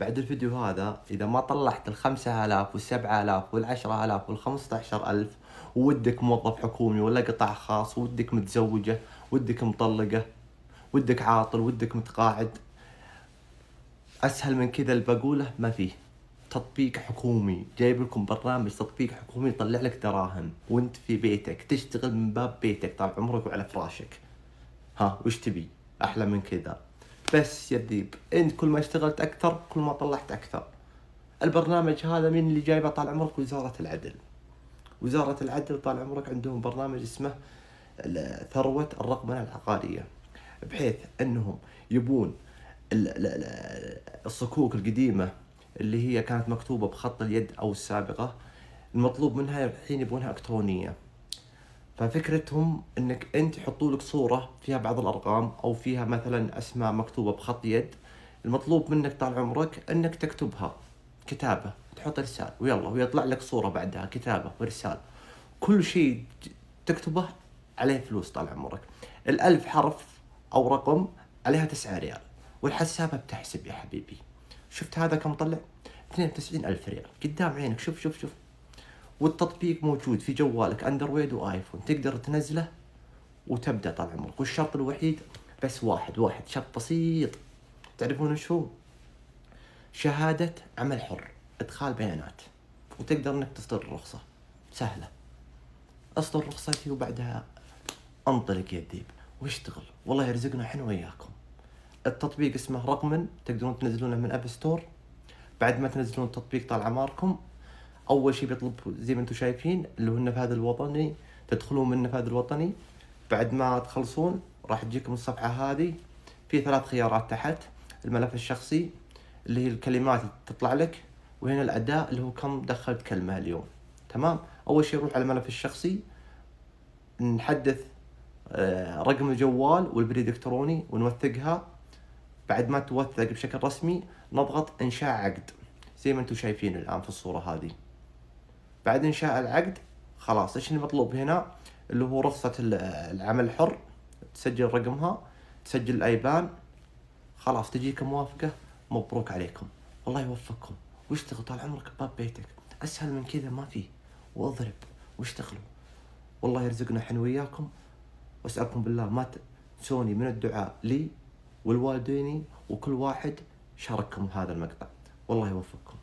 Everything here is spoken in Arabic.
بعد الفيديو هذا إذا ما طلعت ال5000 وال7000 وال10000 وال15000 وودك موظف حكومي ولا قطاع خاص، ودك متزوجة، ودك مطلقة، ودك عاطل، ودك متقاعد، أسهل من كذا اللي بقوله ما فيه. تطبيق حكومي، جايب لكم برنامج تطبيق حكومي يطلع لك دراهم وانت في بيتك تشتغل من باب بيتك طال عمرك وعلى فراشك. ها وش تبي أحلى من كذا؟ بس يا ذيب، انت كل ما اشتغلت أكثر كل ما طلعت أكثر. البرنامج هذا من اللي جايبه طال عمرك؟ وزارة العدل. وزارة العدل طال عمرك عندهم برنامج اسمه ثروة الرقمنة العقارية، بحيث أنهم يبون الصكوك القديمة اللي هي كانت مكتوبة بخط اليد أو السابقة، المطلوب منها الحين يبونها إلكترونية. ففكرتهم انك انت يحطوا لك صورة فيها بعض الارقام او فيها مثلا اسماء مكتوبة بخط يد، المطلوب منك طال عمرك انك تكتبها كتابة، تحط ارسال ويلا، ويطلع لك صورة بعدها كتابة وارسال. كل شيء تكتبه عليه فلوس طال عمرك. 1000 حرف او رقم عليها 9 ريال، والحسابة بتحسب يا حبيبي. شفت هذا كم طلع؟ 92,000 ريال قدام عينك. شوف شوف شوف. والتطبيق موجود في جوالك اندرويد وايفون، تقدر تنزله وتبدأ طال عمرك. والشرط الوحيد بس واحد شرط بسيط، تعرفون وش هو؟ شهادة عمل حر، ادخال بيانات، وتقدر انك تصدر الرخصة. سهلة، اصدر رخصتي وبعدها انطلق يا الديب واشتغل، والله يرزقنا احنا وياكم. التطبيق اسمه رقمن، تقدرون تنزلونه من اب ستور. بعد ما تنزلون التطبيق طال عماركم، اول شيء بيطلب زي ما انتم شايفين اللي هو النفاذ الوطني، تدخلون من النفاذ الوطني. بعد ما تخلصون راح تجيكم الصفحة هذه، في 3 خيارات تحت: الملف الشخصي اللي هي الكلمات اللي تطلع لك، وهنا الأداء اللي هو كم دخلت كلمة اليوم. تمام. أول شيء نروح على الملف الشخصي، نحدث رقم الجوال والبريد الإلكتروني ونوثقها. بعد ما توثق بشكل رسمي نضغط إنشاء عقد زي ما انتم شايفين الآن في الصورة هذه. بعد إنشاء العقد خلاص إيش المطلوب هنا؟ اللي هو رخصة العمل الحر، تسجل رقمها، تسجل الأيبان، خلاص تجيك موافقة. مبروك عليكم، الله يوفقكم، واشتغل طال عمرك بباب بيتك. أسهل من كذا ما فيه. واضرب واشتغلوا، والله يرزقنا احنا وياكم. واسألكم بالله ما تنسوني من الدعاء لي والوالديني وكل واحد شارككم هذا المقطع، والله يوفقكم.